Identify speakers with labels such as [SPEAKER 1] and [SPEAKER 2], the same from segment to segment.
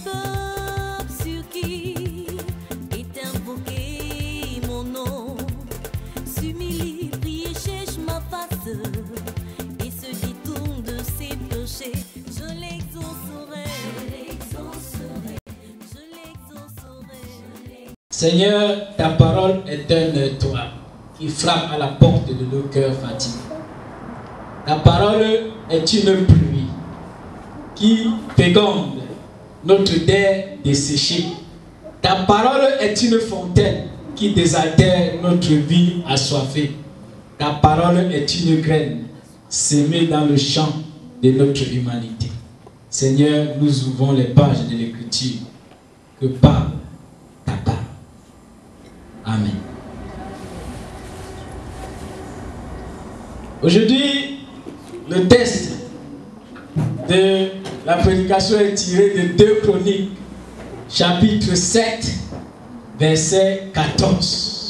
[SPEAKER 1] peuple sur qui est invoqué mon nom s'humilie, prie et cherche ma face et se détourne de ses péchés, je l'exaucerai, je l'exaucerai.
[SPEAKER 2] Seigneur, ta parole est un toit qui frappe à la porte de nos cœurs fatigués. Ta parole est une pluie qui féconde notre terre desséchée. Ta parole est une fontaine qui désaltère notre vie assoiffée. Ta parole est une graine sémée dans le champ de notre humanité. Seigneur, nous ouvrons les pages de l'Écriture. Que parle ta parole. Amen. Aujourd'hui, le texte de la prédication est tiré de 2 Chroniques, chapitre 7, verset 14.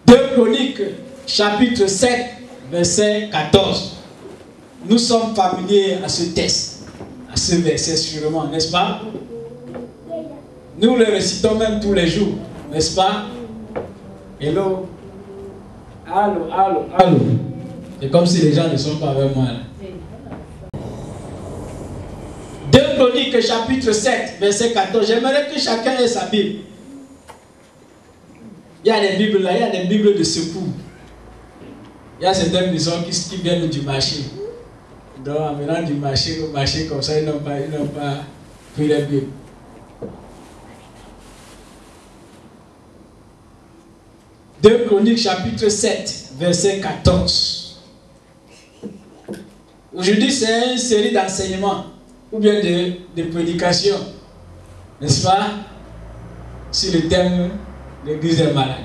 [SPEAKER 2] 2 Chroniques, chapitre 7, verset 14. Nous sommes familiers à ce texte, à ce verset sûrement, n'est-ce pas? Nous le récitons même tous les jours, n'est-ce pas? Hello. Allô, allô, allô. C'est comme si les gens ne sont pas avec moi là. 2 Chroniques chapitre 7, verset 14. J'aimerais que chacun ait sa Bible. Il y a des Bibles là, il y a des Bibles de secours. Il y a certaines maisons qui viennent du marché. Donc en venant du marché au marché comme ça, ils n'ont pas pris les Bibles. Deux Chroniques chapitre 7, verset 14. Aujourd'hui, c'est une série d'enseignements ou bien de prédications, n'est-ce pas, sur le thème l'Église est malade.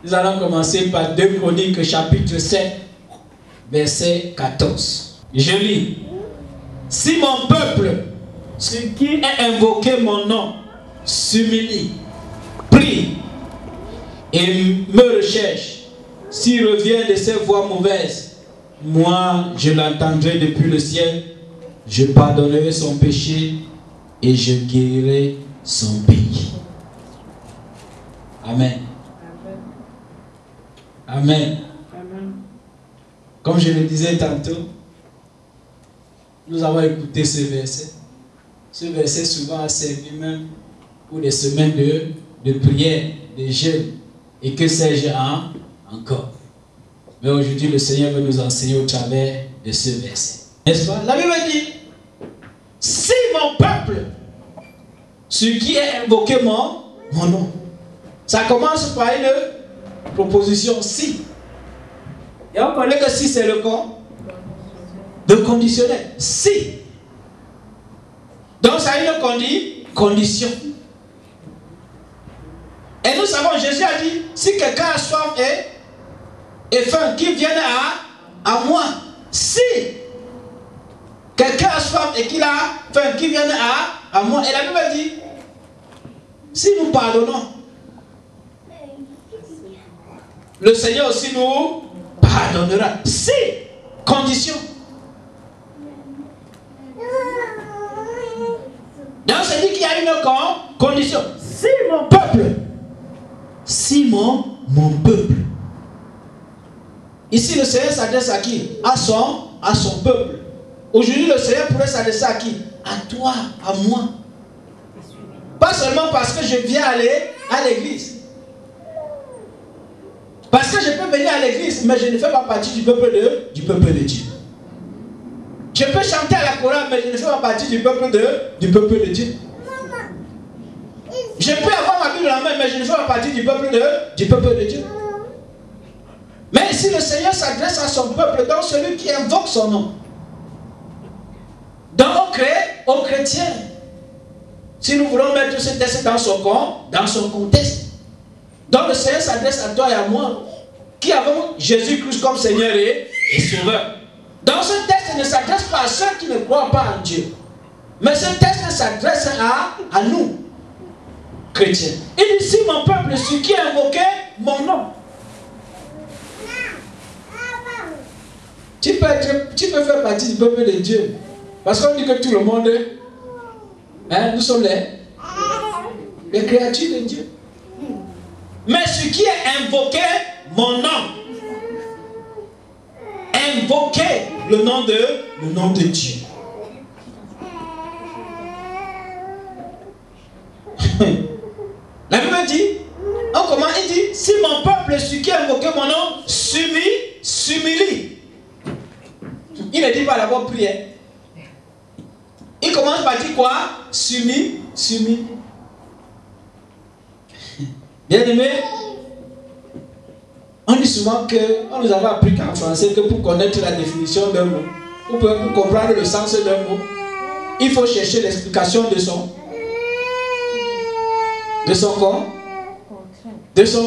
[SPEAKER 2] Nous allons commencer par 2 Chroniques chapitre 7, verset 14. Je lis. Si mon peuple, ce qui est invoqué mon nom, s'humilie, prie et me recherche, s'il revient de ses voies mauvaises, moi je l'entendrai depuis le ciel, je pardonnerai son péché et je guérirai son pays. Amen. Amen. Amen. Comme je le disais tantôt, nous avons écouté ce verset. Ce verset souvent a servi même pour des semaines de prière, de jeûne, et que sais-je encore. Mais aujourd'hui, le Seigneur veut nous enseigner au travers de ce verset. N'est-ce pas? La Bible dit, si mon peuple, ce qui est invoqué mon nom. Ça commence par une proposition si. Et on connaît que si c'est le corps de conditionnel. Si. Donc ça a une condition. Et nous savons, Jésus a dit, si quelqu'un a soif et faim, qu'il vienne à moi. Si quelqu'un a soif et qu'il a faim, qu'il vienne à moi. Et la Bible dit, si nous pardonnons, le Seigneur aussi nous pardonnera. Si, condition. Donc c'est dit qu'il y a une condition. Si mon peuple, si mon peuple. Ici le Seigneur s'adresse à qui? À son peuple. Aujourd'hui le Seigneur pourrait s'adresser à qui? À toi, à moi. Pas seulement parce que je viens aller à l'église. Parce que je peux venir à l'église, mais je ne fais pas partie du peuple de Dieu. Je peux chanter à la chorale, mais je ne fais pas partie du peuple de Dieu. Je peux avoir ma Bible en main, mais je ne fais pas partie du peuple de Dieu. Mais si le Seigneur s'adresse à son peuple, donc celui qui invoque son nom, donc aux chrétiens, si nous voulons mettre ce texte dans son contexte, donc le Seigneur s'adresse à toi et à moi, qui avons Jésus-Christ comme Seigneur et Sauveur. Donc ce texte ne s'adresse pas à ceux qui ne croient pas en Dieu, mais ce texte s'adresse à nous, chrétiens. Il dit, si mon peuple, ce qui a invoqué mon nom. Tu peux tu peux faire partie du peuple de Dieu. Parce qu'on dit que tout le monde, hein, nous sommes les créatures de Dieu. Mais ce qui est invoqué, mon nom, invoquer le nom de Dieu. La Bible dit, comment il dit, si mon peuple, celui qui a invoqué mon nom, s'humilie. Il ne dit pas d'abord prière. Il commence par dire quoi? S'humilie. Bien aimé, on dit souvent que, on nous avait appris qu'en français que pour connaître la définition d'un mot, ou pour comprendre le sens d'un mot, il faut chercher l'explication de son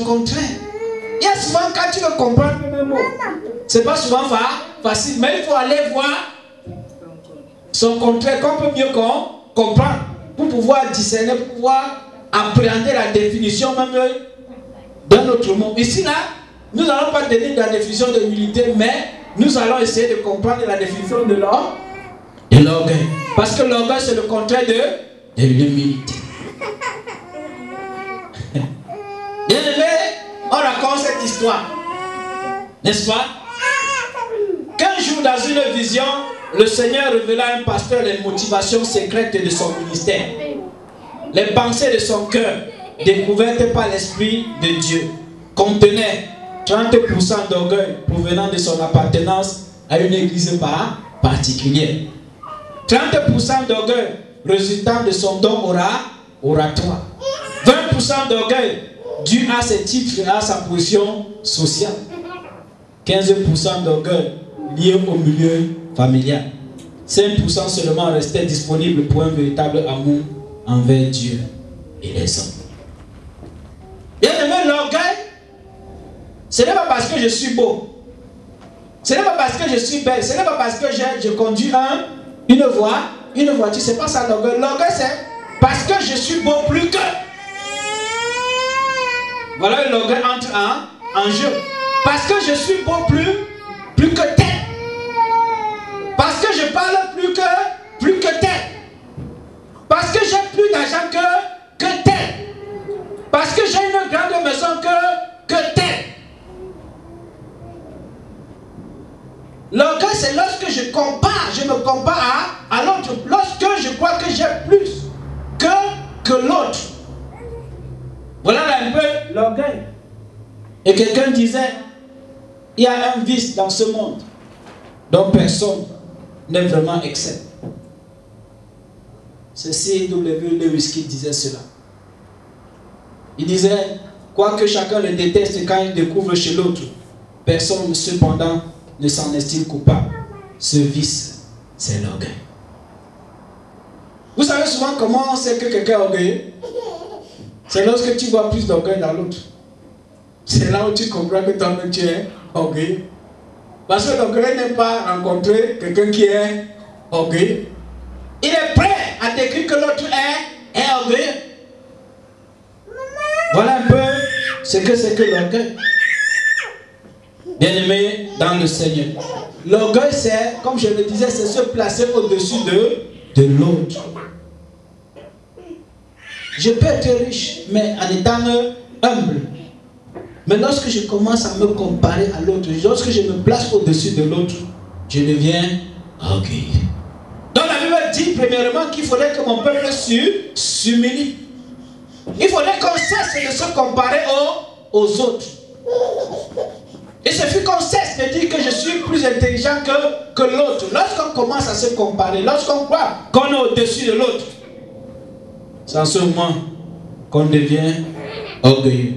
[SPEAKER 2] contraire. Il y a souvent quand tu veux comprendre un mot, c'est pas souvent facile, mais il faut aller voir son contraire qu'on peut mieux comprendre pour pouvoir discerner, pour pouvoir appréhender la définition même d'un autre mot. Ici là, nous n'allons pas donner la définition de l'humilité, mais nous allons essayer de comprendre la définition de l'orgueil. Parce que l'orgueil c'est le contraire de l'humilité. Bien aimé, on raconte cette histoire, n'est-ce pas? Qu'un jour dans une vision, le Seigneur révéla à un pasteur les motivations secrètes de son ministère, les pensées de son cœur, découvertes par l'Esprit de Dieu, contenaient 30% d'orgueil provenant de son appartenance à une église particulière, 30% d'orgueil résultant de son don oratoire, 20% d'orgueil dû à ses titres et à sa position sociale, 15% d'orgueil lié au milieu familial, 5% seulement restait disponible pour un véritable amour envers Dieu et les hommes. Bien aimé, l'orgueil, ce n'est pas parce que je suis beau, ce n'est pas parce que je suis belle, ce n'est pas parce que je conduis une voiture, c'est pas ça l'orgueil. L'orgueil c'est parce que je suis beau plus que. Voilà, l'orgueil entre en jeu. Parce que je suis beau plus que tel. Parce que je parle plus que tel. Parce que j'ai plus d'argent que tel. Parce que j'ai une grande maison que tel. L'orgueil c'est lorsque je me compare à l'autre. Lorsque je crois que j'ai plus que l'autre. Voilà un peu l'orgueil. Et quelqu'un disait, il y a un vice dans ce monde dont personne n'est vraiment exempt. C'est C.W. Lewis qui disait cela. Il disait, quoique chacun le déteste quand il découvre chez l'autre, personne cependant ne s'en estime coupable. Ce vice, c'est l'orgueil. Vous savez souvent comment on sait que quelqu'un est orgueilleux? C'est lorsque tu vois plus d'orgueil dans l'autre. C'est là où tu comprends que toi-même tu es orgueilleux. Parce que l'orgueil n'aime pas rencontrer quelqu'un qui est orgueilleux. Il est prêt à décrire que l'autre est orgueilleux. Voilà un peu ce que c'est que l'orgueil. Bien-aimé dans le Seigneur. L'orgueil c'est, comme je le disais, c'est se placer au-dessus de l'autre. Je peux être riche, mais en étant humble. Mais lorsque je commence à me comparer à l'autre, lorsque je me place au-dessus de l'autre, je deviens orgueilleux. Donc la Bible dit premièrement qu'il faudrait que mon peuple s'humilie. Il faudrait qu'on cesse de se comparer aux autres. Il suffit qu'on cesse de dire que je suis plus intelligent que l'autre. Lorsqu'on commence à se comparer, lorsqu'on croit qu'on est au-dessus de l'autre, c'est en ce moment qu'on devient orgueilleux.